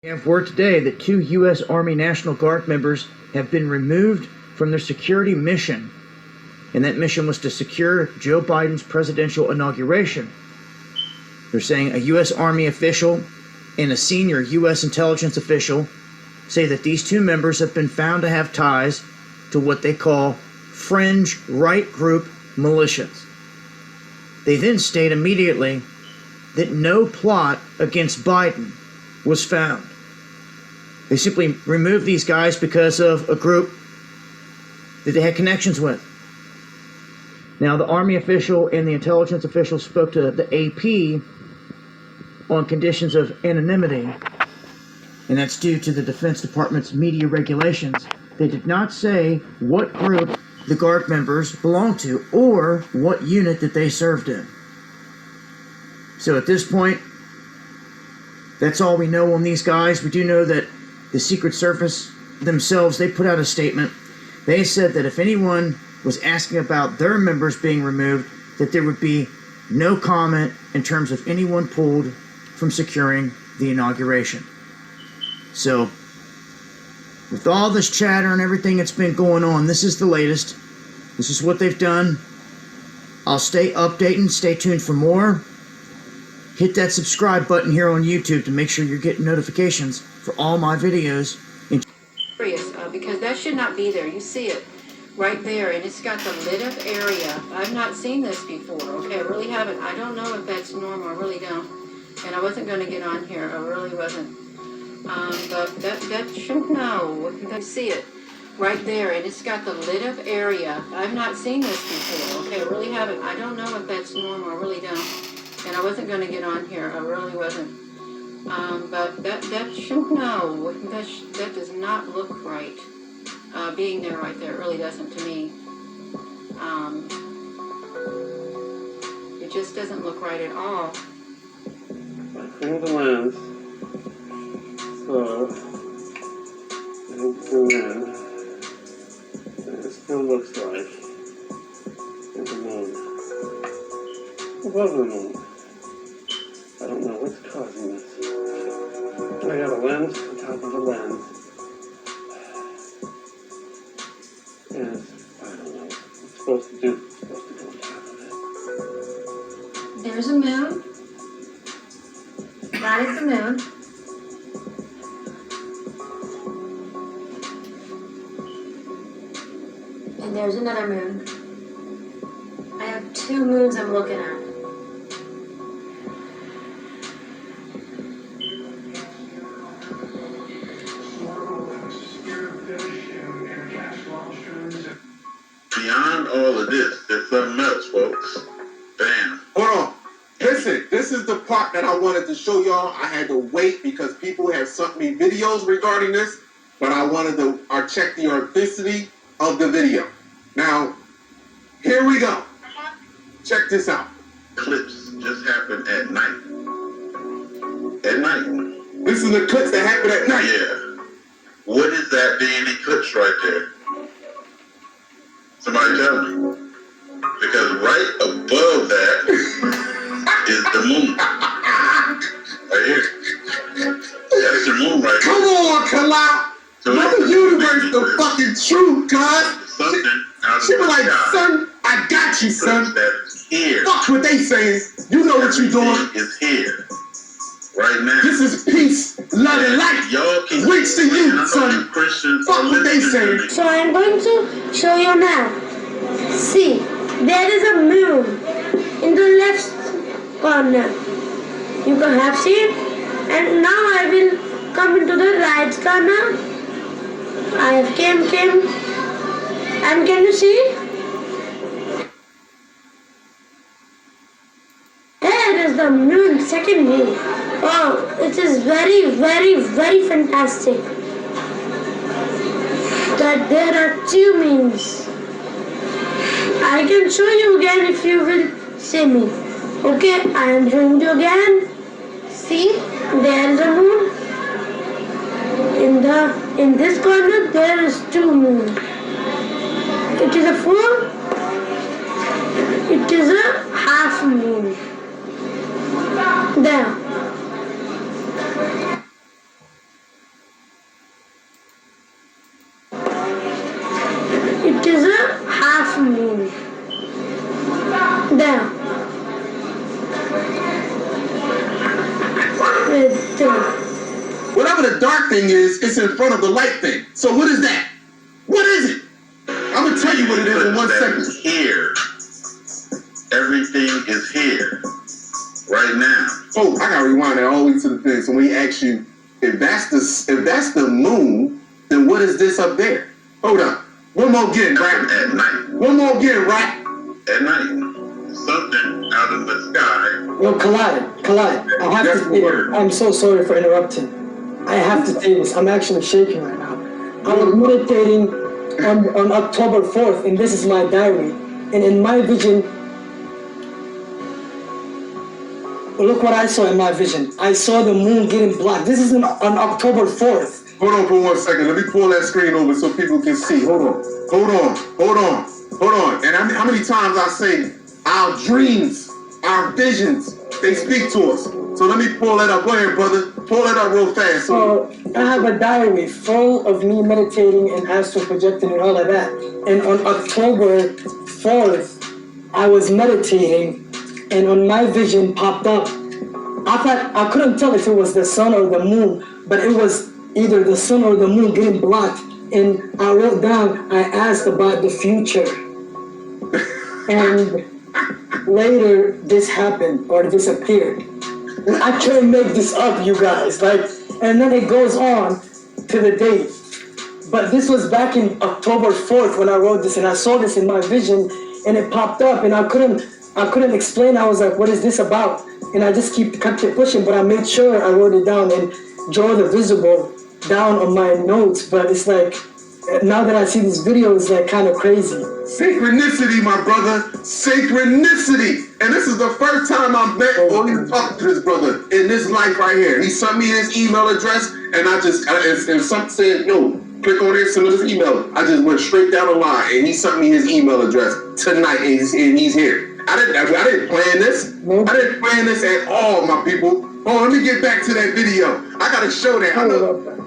We have word today that 2 U.S. Army National Guard members have been removed from their security mission, and that mission was to secure Joe Biden's presidential inauguration. They're saying a U.S. Army official and a senior U.S. intelligence official say that these 2 members have been found to have ties to what they call fringe right group militias. They then state immediately that no plot against Biden was found. They simply removed these guys because of a group that they had connections with. Now, the Army official and the intelligence official spoke to the AP on conditions of anonymity, and that's due to the Defense Department's media regulations. They did not say what group the Guard members belonged to or what unit that they served in. So at this point, that's all we know on these guys. We do know that the Secret Service themselves, they put out a statement. They said that if anyone was asking about their members being removed, that there would be no comment in terms of anyone pulled from securing the inauguration. So, with all this chatter and everything that's been going on, this is the latest. This is what they've done. I'll stay updating. Stay tuned for more. Hit that subscribe button here on YouTube to make sure you're getting notifications for all my videos. Because that should not be there. You see it right there, and it's got the lit up area. I've not seen this before. Okay, I really haven't. I don't know if that's normal. I really don't. And I wasn't going to get on here. I really wasn't. But that should know. You see it right there, and it's got the lit up area. I've not seen this before. Okay, I really haven't. I don't know if that's normal. I really don't. And I wasn't going to get on here. I really wasn't. But that should know. That does not look right. Being there right there, it really doesn't to me. It just doesn't look right at all. I clean the lens. So, and zoom in. And it still looks like there's a moon. Above the moon. I don't know what's causing this. I got a lens on top of a lens. And I don't know what it's supposed to do. It's supposed to go on top of it. There's a moon. That is the moon. And there's another moon. I have 2 moons I'm looking at. Beyond all of this, there's something else, folks. Bam. Hold on. Listen, this is the part that I wanted to show y'all. I had to wait because people have sent me videos regarding this, but I wanted to check the authenticity of the video. Now, here we go. Check this out. Eclipse just happened at night. At night. This is the clips that happened at night. Yeah. What is that being eclipsed right there? Somebody tell me. Because right above that is the moon. Right here. That's the moon right Come here. on, Kala. So Mother Universe, the fucking truth, cuz. Something out of She the was like, sky. son, I got you, son. That's here. Fuck what they saying. You know what you doing. Everything is here. Right now. This is peace, love, and light. Y'all can Reach to you, son. Christians Fuck what they say. So I'm going to show you now. See, there is a moon in the left corner. You can have seen it. And now I will come into the right corner. I have came. And can you see? There is the moon, second moon. Oh, it is very, very, very fantastic that there are 2 moons. I can show you again if you will see me. Okay, I am showing you again. See, there is a moon. In this corner there is 2 moons. It is a full. It is a half moon. There. moon. There. Right there. Whatever the dark thing is, it's in front of the light thing. So what is that? What is it? I'm gonna tell you what it is in 1 That second. is here. Everything is here. Right now. Oh, I gotta rewind that all the way to the thing. So when he asks you, if that's the moon, then what is this up there? Hold on. One more again, right? At night. One more again, right? At night. Something out of the sky. Yo, Collide, I have Yes, to say, word. I'm so sorry for interrupting. I have to say this, I'm actually shaking right now. I was meditating on October 4th, and this is my diary. And in my vision, look what I saw in my vision. I saw the moon getting black. This is on October 4th. Hold on for 1 second. Let me pull that screen over so people can see. Hold on. And how many times I say our dreams, our visions, they speak to us. So let me pull that up. Go ahead, brother. Pull that up real fast. So I have a diary full of me meditating and astral projecting and all of that. And on October 4th, I was meditating, and on my vision popped up. I couldn't tell if it was the sun or the moon, but it was either the sun or the moon getting blocked. And I wrote down, I asked about the future. And later this happened or disappeared. I can't make this up, you guys. And then it goes on to the date. But this was back in October 4th when I wrote this, and I saw this in my vision, and it popped up, and I couldn't explain. I was like, what is this about? And I just kept it pushing, but I made sure I wrote it down and draw the visible down on my notes. But it's like, now that I see this video, it's like kind of crazy. Synchronicity, my brother. Synchronicity. And this is the first time I've met or even talked to this brother in this life right here. He sent me his email address, and and something said, yo, click on this, send me this email. I just went straight down the line, and he sent me his email address tonight, and he's here. I didn't plan this. Nope. I didn't plan this at all, my people. Oh, let me get back to that video. I gotta show that. I know.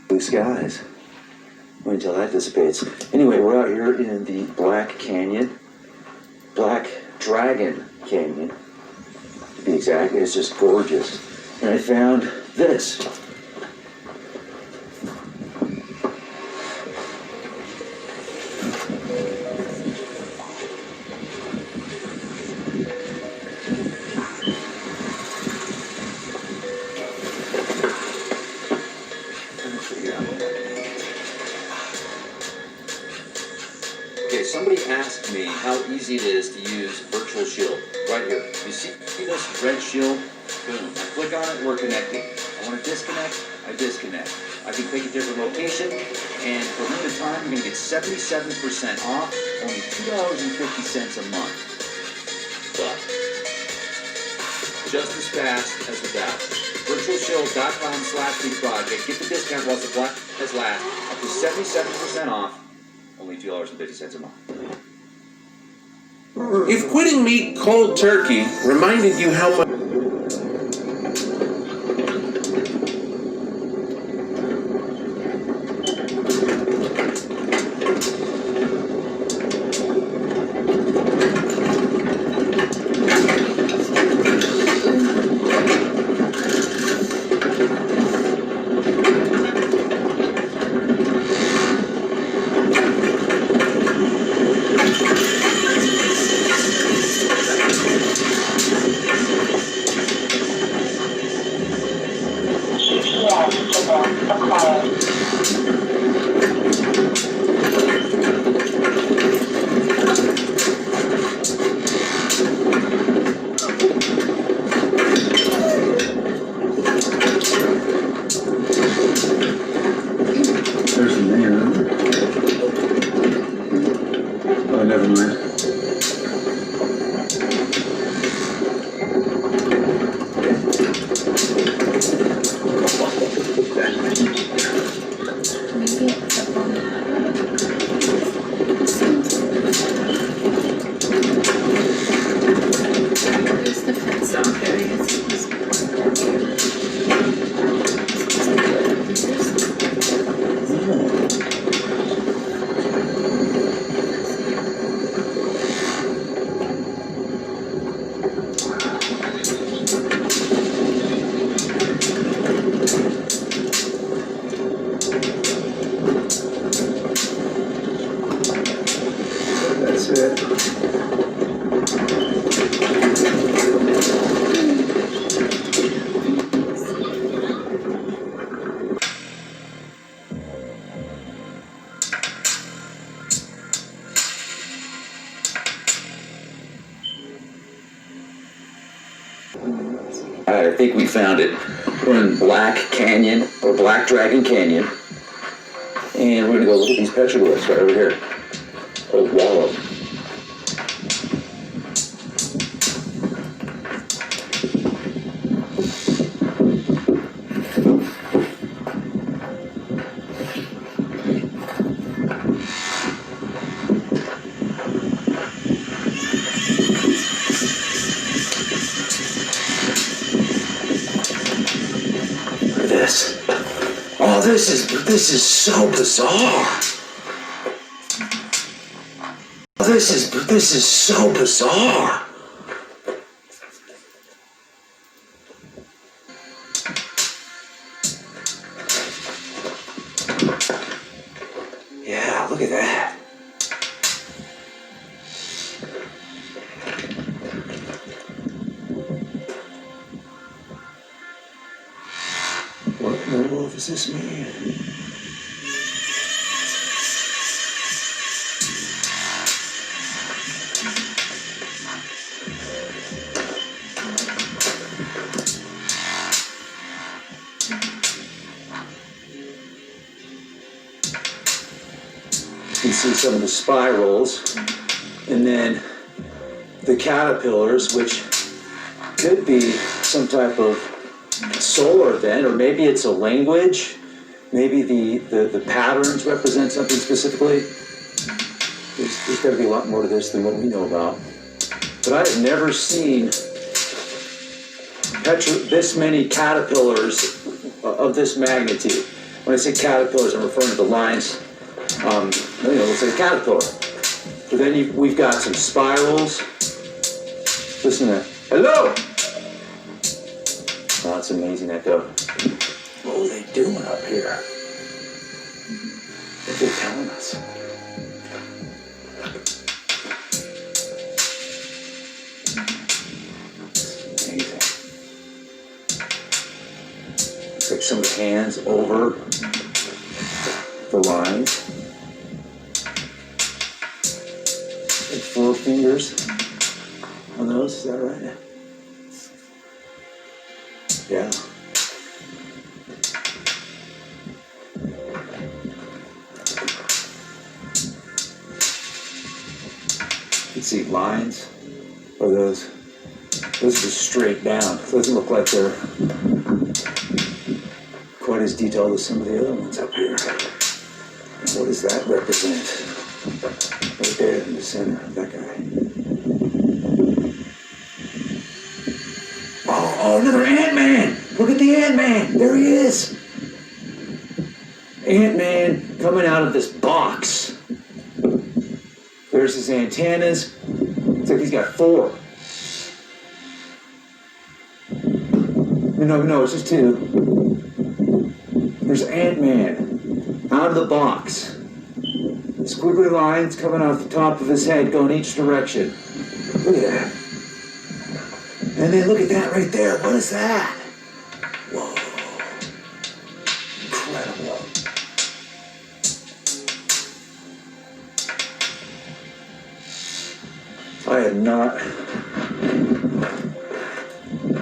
Blue skies. Wait until that dissipates. Anyway, we're out here in the Black Canyon. Black Dragon Canyon, to be exact. It's just gorgeous. And I found this. Okay, somebody asked me how easy it is to use Virtual Shield. Right here. You see this red shield? Boom. I click on it, we're connecting. I want to disconnect, I disconnect. I can pick a different location, and for a limited time, you're going to get 77% off, only $2.50 a month. But just as fast as the Dow. VirtualShield.com/project. Get the discount while supply has last, up to 77% off. Only $2.50 a month. If quitting meat cold turkey reminded you how much... There's the name. Oh, never mind. think we found it. We're in Black Canyon, or Black Dragon Canyon. And we're gonna go look at these petroglyphs right over here. Old Wallow. This is so bizarre. This is so bizarre. Yeah, look at that. What in the world does this mean? You can see some of the spirals, and then the caterpillars, which could be some type of solar event, or maybe it's a language. Maybe the patterns represent something specifically. There's got to be a lot more to this than what we know about. But I have never seen this many caterpillars of this magnitude. When I say caterpillars, I'm referring to the lines. Looks like a caterpillar. But then we've got some spirals. Listen to that. Hello! Oh, it's amazing echo. What are they doing up here? What are they telling us? It's amazing. Looks like some of the hands over the lines. Like 4 fingers on those, is that right? Yeah. You can see lines, or those are just straight down. It doesn't look like they're quite as detailed as some of the other ones up here. What does that represent? Right there in the center, that guy. Oh, another Ant-Man! Look at the Ant-Man! There he is! Ant-Man coming out of this box. There's his antennas. Looks like he's got 4. No, it's just 2. There's Ant-Man out of the box. Squiggly lines coming off the top of his head going each direction. Look at that. And then look at that right there. What is that? Whoa. Incredible. I have not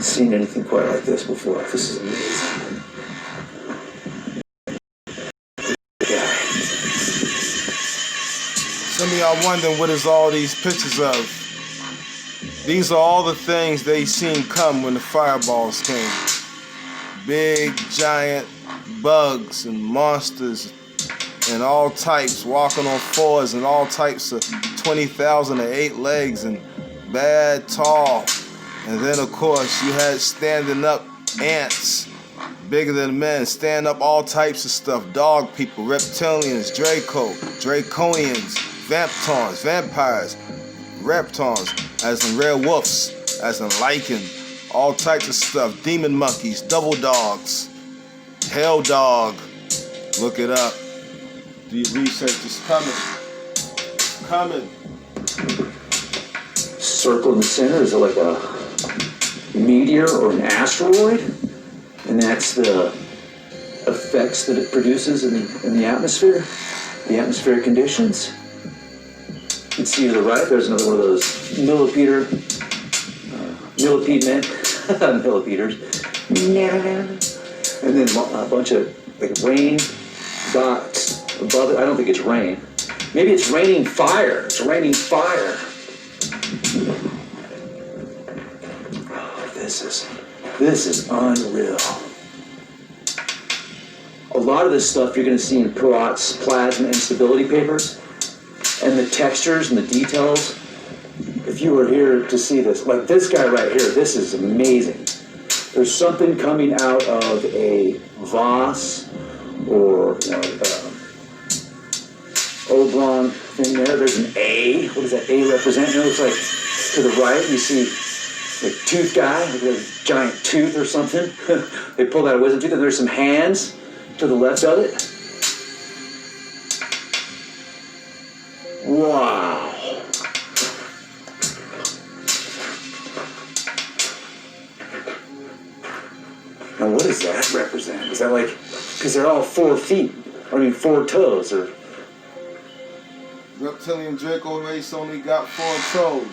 seen anything quite like this before. This is amazing. Some of y'all wondering what is all these pictures of. These are all the things they seen come when the fireballs came. Big, giant bugs and monsters and all types walking on 4s and all types of 20,000 and 8 legs and bad tall. And then of course you had standing up ants, bigger than men, stand up all types of stuff. Dog people, reptilians, draconians, vamptons, vampires, reptons, as in werewolves, as in lichen, all types of stuff. Demon monkeys, double dogs, hell dog. Look it up. The research is coming. Circle in the center is like a meteor or an asteroid, and that's the effects that it produces in the atmosphere, the atmospheric conditions. You can see to the right, there's another one of those millipede men, millipeders, And then a bunch of like rain dots above it. I don't think it's rain. Maybe it's raining fire. It's raining fire. Oh, this is unreal. A lot of this stuff you're going to see in Perot's plasma and stability papers, and the textures and the details. If you were here to see this, like this guy right here, this is amazing. There's something coming out of a vase or oblong thing there. There's an A. What does that A represent? It looks like to the right you see the tooth guy with a giant tooth or something. They pulled out a wisdom tooth, and there's some hands to the left of it. Wow. Now what does that represent? Is that like, because they're all 4 feet, 4 toes, or... Reptilian Draco race only got 4 toes.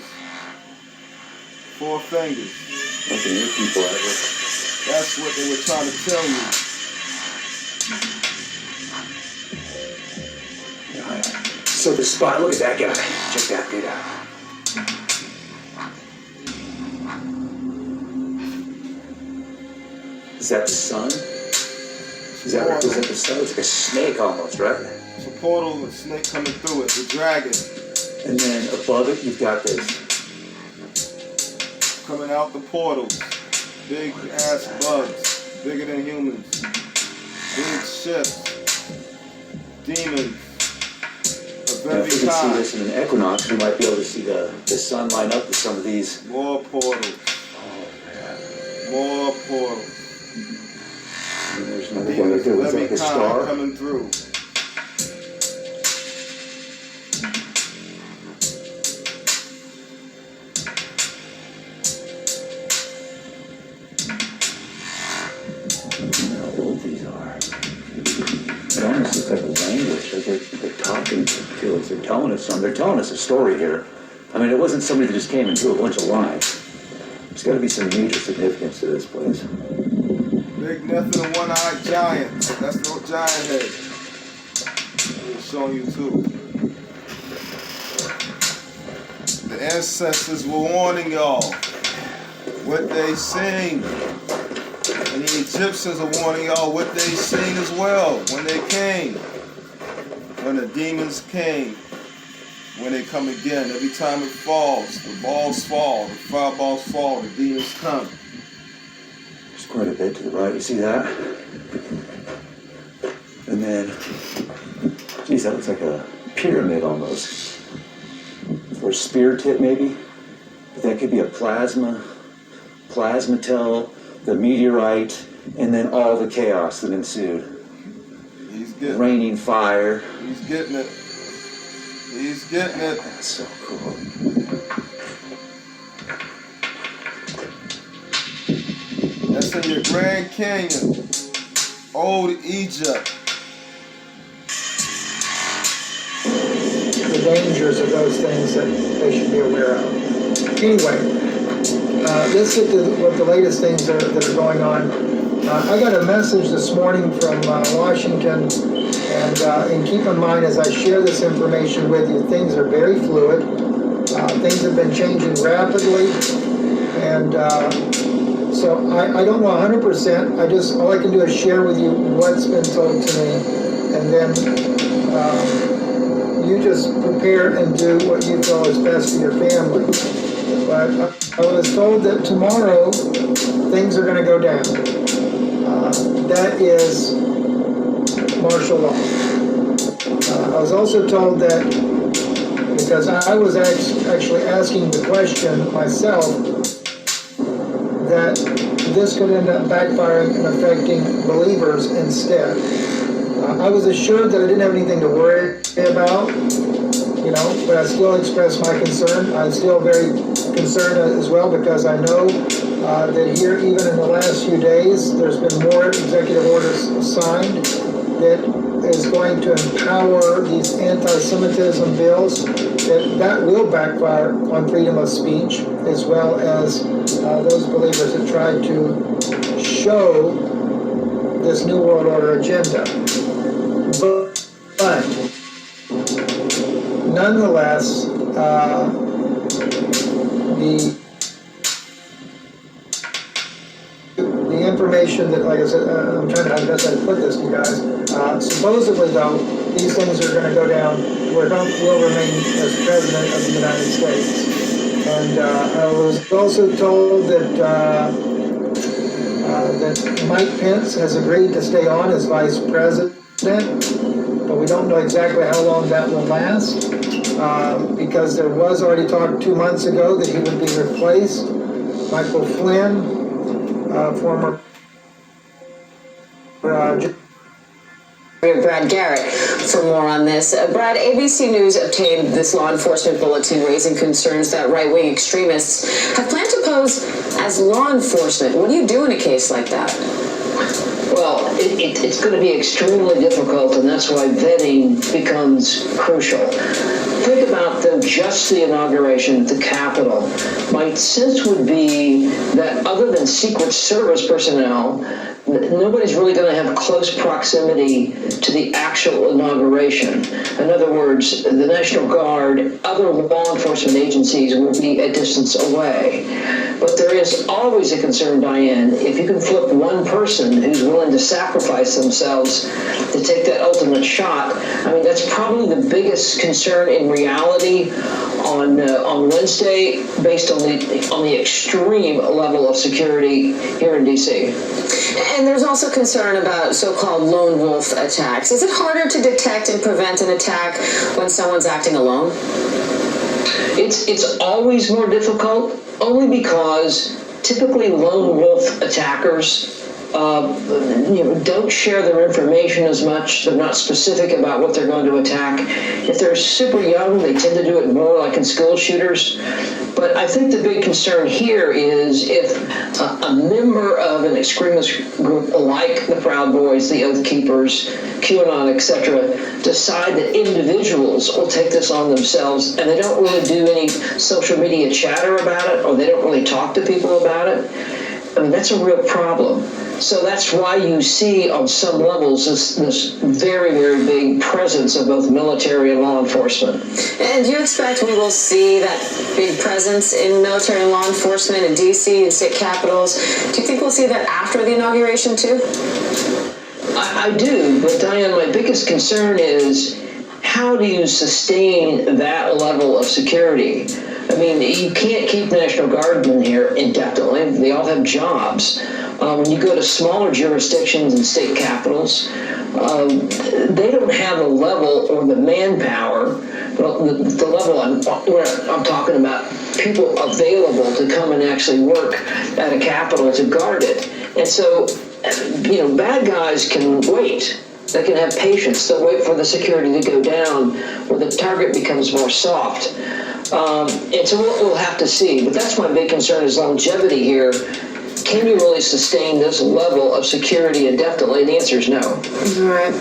4 fingers. Nothing your people ever. That's what they were trying to tell you. So the spot, look at that guy. Check that dude out. Is that the sun? Does that represent the sun? It's like a snake almost, right? It's a portal with a snake coming through it, the dragon. And then above it, you've got this. Coming out the portals. Big ass bugs. Bigger than humans. Big ships. Demons. Of Now, if every we can see kind. this in an equinox, we might be able to see the sun line up with some of these. More portals. More portals. And there's another one right there with like a star. Coming through. How old these are. It almost looks like a language. Like they're talking to us. They're telling us something. They're telling us a story here. I mean, it wasn't somebody that just came and drew a bunch of lines. There's got to be some major significance to this place. Big Nephilim one-eyed giant. That's the giant head. We're showing you too. The ancestors were warning y'all. What they sing. And the Egyptians are warning y'all what they sing as well when they came. When the demons came. When they come again. Every time it falls, the balls fall, the fireballs fall, the demons come. There's quite a bit to the right. You see that? And then, geez, that looks like a pyramid almost. Or a spear tip maybe. But that could be a plasmatel, the meteorite, and then all the chaos that ensued. He's getting Raining fire. He's getting it. He's getting it. That's so cool. That's in your Grand Canyon. Old Egypt. The dangers of those things that they should be aware of. Anyway, let's get to what the latest things that are going on. I got a message this morning from Washington, and keep in mind as I share this information with you, things are very fluid. Things have been changing rapidly, and so I don't know 100%. All I can do is share with you what's been told to me, and then you just prepare and do what you feel is best for your family. But I was told that tomorrow things are going to go down. That is martial law. I was also told that, because I was actually asking the question myself, that this could end up backfiring and affecting believers instead. I was assured that I didn't have anything to worry about, but I still expressed my concern. I'm still very concerned as well, because I know that here, even in the last few days, there's been more executive orders signed that is going to empower these anti-Semitism bills, that will backfire on freedom of speech, as well as those believers that try to show this New World Order agenda. But nonetheless, the information that, like I said, I'm trying to, I guess I'd put this to you guys. Supposedly, though, these things are going to go down, where Trump will remain as president of the United States. And I was also told that that Mike Pence has agreed to stay on as vice president, but we don't know exactly how long that will last, because there was already talk 2 months ago that he would be replaced. Michael Flynn, former Brad Garrett for more on this. Brad, ABC News obtained this law enforcement bulletin raising concerns that right-wing extremists have planned to pose as law enforcement. What do you do in a case like that? Well, it's going to be extremely difficult, and that's why vetting becomes crucial. Think about just the inauguration at the Capitol. My sense would be that other than Secret Service personnel, nobody's really going to have close proximity to the actual inauguration. In other words, the National Guard, other law enforcement agencies will be a distance away. But there is always a concern, Diane, if you can flip one person who's willing to sacrifice themselves to take that ultimate shot. I mean, that's probably the biggest concern in reality on Wednesday, based on the extreme level of security here in D.C. And there's also concern about so-called lone wolf attacks. Is it harder to detect and prevent an attack when someone's acting alone? It's always more difficult, only because typically lone wolf attackers don't share their information as much. They're not specific about what they're going to attack. If they're super young, they tend to do it more like in school shooters. But I think the big concern here is if a member of an extremist group like the Proud Boys, the Oath Keepers, QAnon, etc., decide that individuals will take this on themselves and they don't really do any social media chatter about it, or they don't really talk to people about it, I mean, that's a real problem. So that's why you see on some levels this very, very big presence of both military and law enforcement. And do you expect we will see that big presence in military and law enforcement in D.C. and state capitals? Do you think we'll see that after the inauguration too? I do, but Diane, my biggest concern is how do you sustain that level of security? I mean, you can't keep National Guardsmen here indefinitely. They all have jobs. When you go to smaller jurisdictions and state capitals, they don't have the level or the manpower, the level I'm talking about, people available to come and actually work at a capitol to guard it. And so, bad guys can wait. They can have patience. They'll wait for the security to go down where the target becomes more soft. And so we'll have to see. But that's my big concern is longevity here. Can you really sustain this level of security indefinitely? And the answer is no. All right.